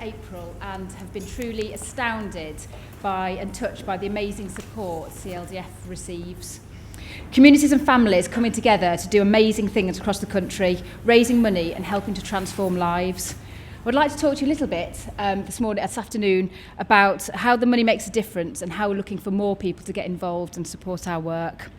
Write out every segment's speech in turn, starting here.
April and have been truly astounded by and touched by the amazing support CLDF receives. Communities and families coming together to do amazing things across the country, raising money and helping to transform lives. I would like to talk to you a little bit this afternoon about how the money makes a difference and how we're looking for more people to get involved and support our work.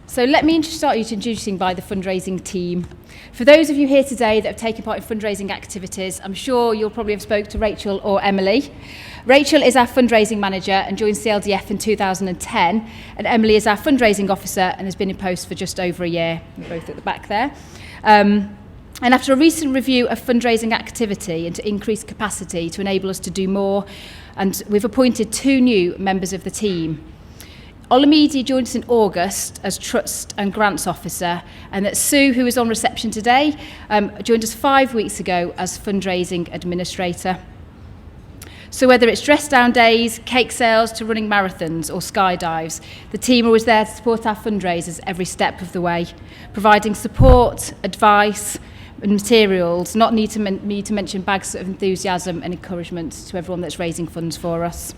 So let me start you introducing by the fundraising team. For those of you here today that have taken part in fundraising activities, I'm sure you'll probably have spoke to Rachel or Emily. Rachel is our fundraising manager and joined CLDF in 2010, and Emily is our fundraising officer and has been in post for just over a year. They're both at the back there. And after a recent review of fundraising activity and to increase capacity to enable us to do more, and we've appointed 2 new members of the team. Olamide joined us in August as Trust and Grants Officer, and that Sue, who is on reception today, joined us 5 weeks ago as Fundraising Administrator. So whether it's dress down days, cake sales to running marathons or skydives, the team are always there to support our fundraisers every step of the way, providing support, advice and materials, not need to mention bags of enthusiasm and encouragement to everyone that's raising funds for us.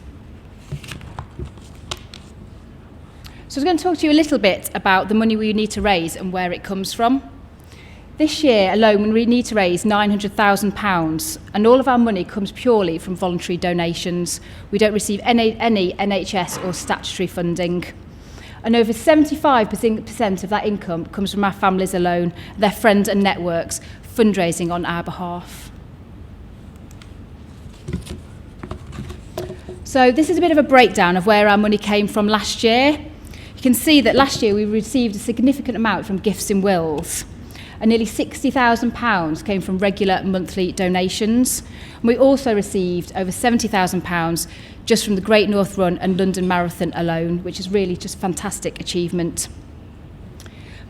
So I was going to talk to you a little bit about the money we need to raise and where it comes from. This year alone, we need to raise £900,000, and all of our money comes purely from voluntary donations. We don't receive any NHS or statutory funding. And over 75% of that income comes from our families alone, their friends and networks, fundraising on our behalf. So this is a bit of a breakdown of where our money came from last year. You can see that last year we received a significant amount from gifts and wills, and nearly £60,000 came from regular monthly donations. And we also received over £70,000 just from the Great North Run and London Marathon alone, which is really just a fantastic achievement.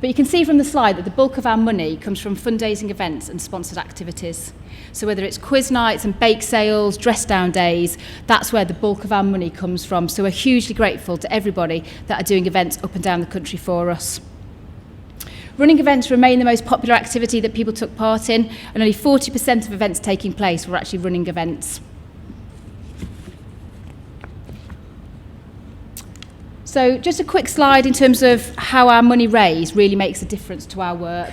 But you can see from the slide that the bulk of our money comes from fundraising events and sponsored activities. So whether it's quiz nights and bake sales, dress down days, that's where the bulk of our money comes from. So we're hugely grateful to everybody that are doing events up and down the country for us. Running events remain the most popular activity that people took part in, and only 40% of events taking place were actually running events. So just a quick slide in terms of how our money raised really makes a difference to our work.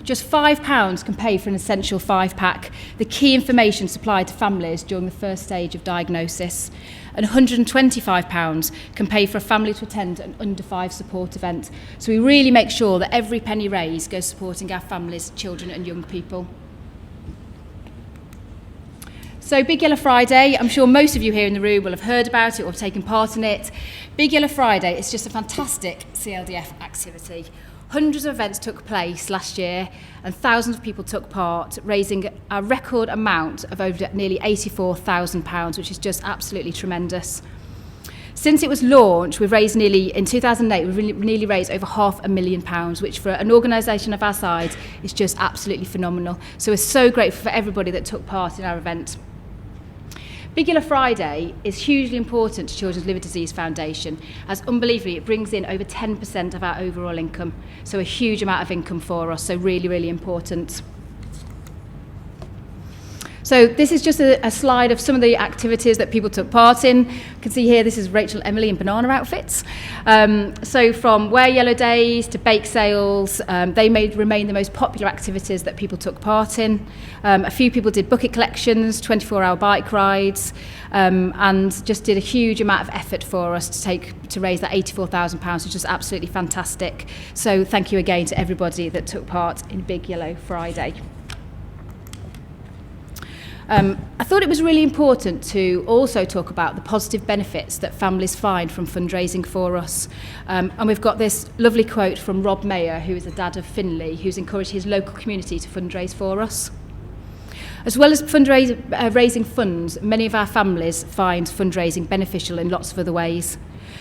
Just £5 can pay for an essential 5-pack, the key information supplied to families during the first stage of diagnosis, and £125 can pay for a family to attend an under 5 support event. So we really make sure that every penny raised goes supporting our families, children and young people. So Big Yellow Friday, I'm sure most of you here in the room will have heard about it or have taken part in it. Big Yellow Friday is just a fantastic CLDF activity. Hundreds of events took place last year and thousands of people took part, raising a record amount of over nearly £84,000, which is just absolutely tremendous. Since it was launched, we've raised in 2008, we've nearly raised over £500,000, which for an organisation of our size is just absolutely phenomenal. So we're so grateful for everybody that took part in our event. Big Yellow Friday is hugely important to Children's Liver Disease Foundation, as unbelievably it brings in over 10% of our overall income, so a huge amount of income for us, so really, really important. So this is just a slide of some of the activities that people took part in. You can see here, this is Rachel, Emily in banana outfits. So from Wear Yellow Days to bake sales, they remain the most popular activities that people took part in. A few people did bucket collections, 24-hour bike rides, and just did a huge amount of effort for us to raise that £84,000, which was absolutely fantastic. So thank you again to everybody that took part in Big Yellow Friday. I thought it was really important to also talk about the positive benefits that families find from fundraising for us. And we've got this lovely quote from Rob Mayer, who is a dad of Finley, who's encouraged his local community to fundraise for us. As well as raising funds, many of our families find fundraising beneficial in lots of other ways.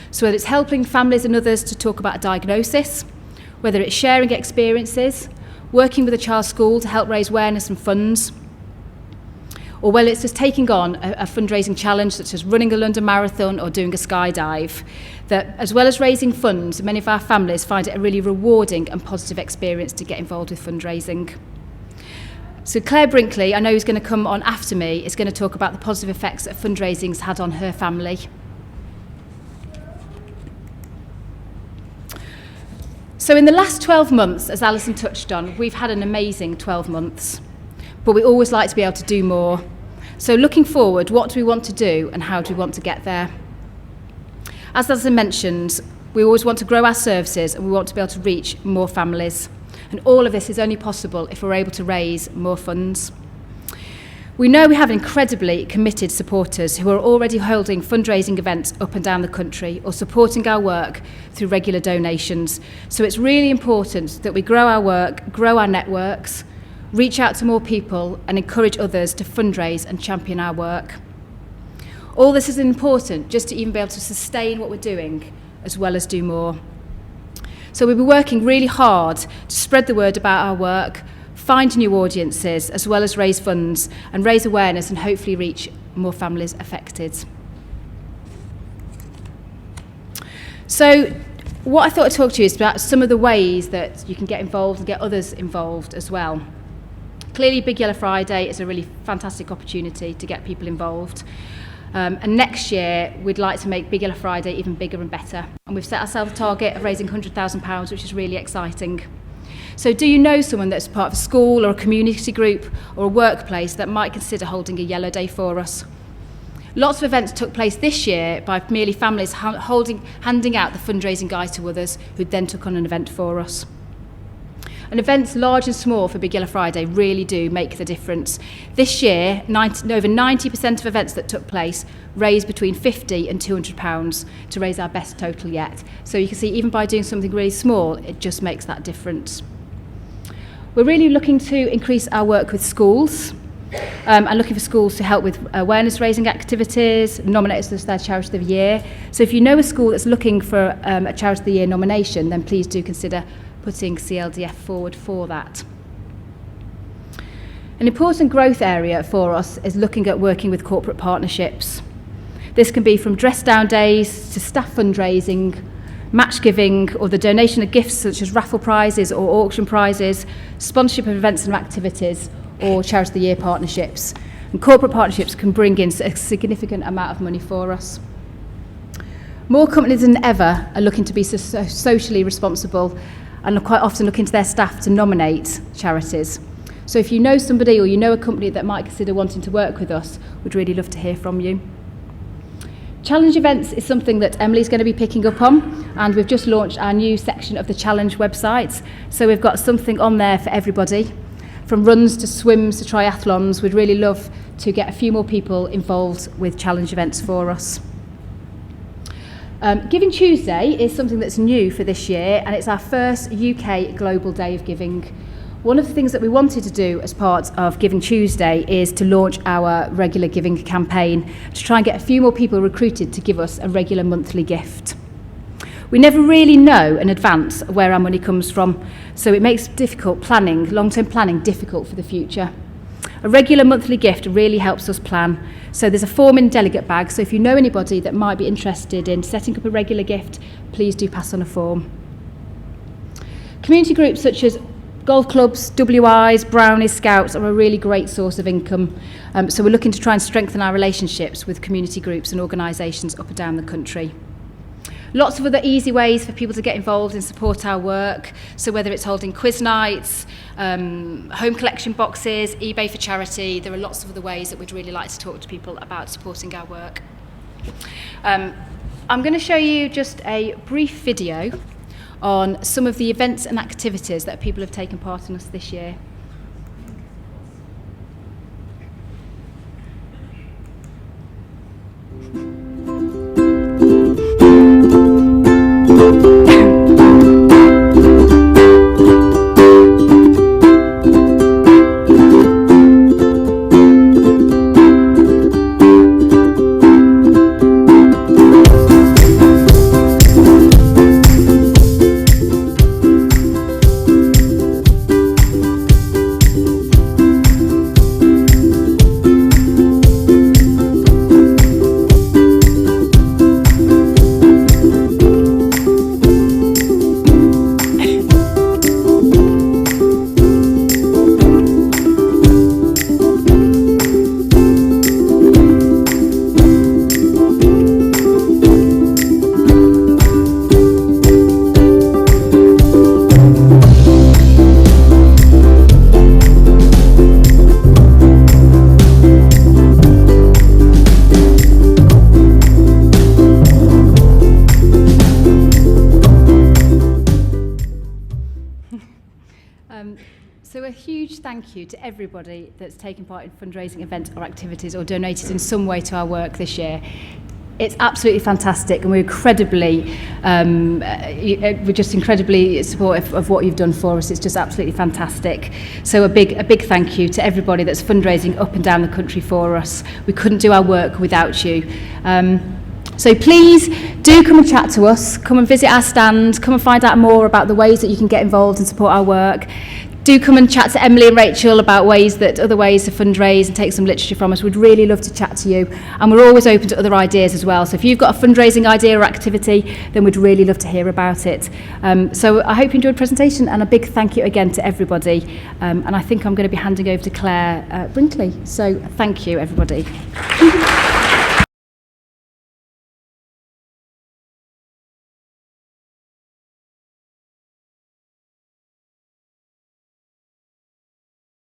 So whether it's helping families and others to talk about a diagnosis, whether it's sharing experiences, working with a child's school to help raise awareness and funds, or whether it's just taking on a fundraising challenge such as running a London Marathon or doing a skydive, that as well as raising funds, many of our families find it a really rewarding and positive experience to get involved with fundraising. So Claire Brinkley, I know who's going to come on after me, is going to talk about the positive effects that fundraising's had on her family. So in the last 12 months, as Alison touched on, we've had an amazing 12 months, but we always like to be able to do more. So looking forward, what do we want to do and how do we want to get there? As Alison mentioned, we always want to grow our services and we want to be able to reach more families. And all of this is only possible if we're able to raise more funds. We know we have incredibly committed supporters who are already holding fundraising events up and down the country or supporting our work through regular donations. So it's really important that we grow our work, grow our networks, reach out to more people and encourage others to fundraise and champion our work. All this is important just to even be able to sustain what we're doing as well as do more. So we'll be working really hard to spread the word about our work, find new audiences, as well as raise funds and raise awareness and hopefully reach more families affected. So what I thought I'd talk to you is about some of the ways that you can get involved and get others involved as well. Clearly, Big Yellow Friday is a really fantastic opportunity to get people involved. And next year, we'd like to make Big Yellow Friday even bigger and better. And we've set ourselves a target of raising £100,000, which is really exciting. So do you know someone that's part of a school or a community group or a workplace that might consider holding a Yellow Day for us? Lots of events took place this year by merely families handing out the fundraising guide to others who then took on an event for us. And events large and small for Big Yellow Friday really do make the difference. This year, over 90% of events that took place raised between £50 and £200 to raise our best total yet. So you can see even by doing something really small, it just makes that difference. We're really looking to increase our work with schools and looking for schools to help with awareness raising activities, nominate us as their Charity of the Year. So if you know a school that's looking for a Charity of the Year nomination, then please do consider putting CLDF forward for that. An important growth area for us is looking at working with corporate partnerships. This can be from dress down days to staff fundraising, match giving, or the donation of gifts such as raffle prizes or auction prizes, sponsorship of events and activities, or Charity of the Year partnerships. And corporate partnerships can bring in a significant amount of money for us. More companies than ever are looking to be socially responsible and are quite often looking to their staff to nominate charities. So if you know somebody or you know a company that might consider wanting to work with us, we'd really love to hear from you. Challenge events is something that Emily's going to be picking up on, and we've just launched our new section of the Challenge website. So we've got something on there for everybody, from runs to swims to triathlons. We'd really love to get a few more people involved with challenge events for us. Giving Tuesday is something that's new for this year, and it's our first UK Global Day of Giving. One of the things that we wanted to do as part of Giving Tuesday is to launch our regular giving campaign to try and get a few more people recruited to give us a regular monthly gift. We never really know in advance where our money comes from, so it makes long-term planning difficult for the future. A regular monthly gift really helps us plan. So there's a form in delegate bag, so if you know anybody that might be interested in setting up a regular gift, please do pass on a form. Community groups such as golf clubs, WIs, Brownies, Scouts are a really great source of income. So we're looking to try and strengthen our relationships with community groups and organisations up and down the country. Lots of other easy ways for people to get involved and support our work. So whether it's holding quiz nights, home collection boxes, eBay for charity, there are lots of other ways that we'd really like to talk to people about supporting our work. I'm going to show you just a brief video on some of the events and activities that people have taken part in us this year. So a huge thank you to everybody that's taken part in fundraising events or activities or donated in some way to our work this year. It's absolutely fantastic, and we're just incredibly supportive of what you've done for us. It's just absolutely fantastic. So a big thank you to everybody that's fundraising up and down the country for us. We couldn't do our work without you. So please do come and chat to us, come and visit our stand, come and find out more about the ways that you can get involved and support our work. Do come and chat to Emily and Rachel about other ways to fundraise and take some literature from us. We'd really love to chat to you, and we're always open to other ideas as well. So if you've got a fundraising idea or activity, then we'd really love to hear about it. So I hope you enjoyed the presentation, and a big thank you again to everybody. And I think I'm going to be handing over to Claire Brinkley. So thank you, everybody.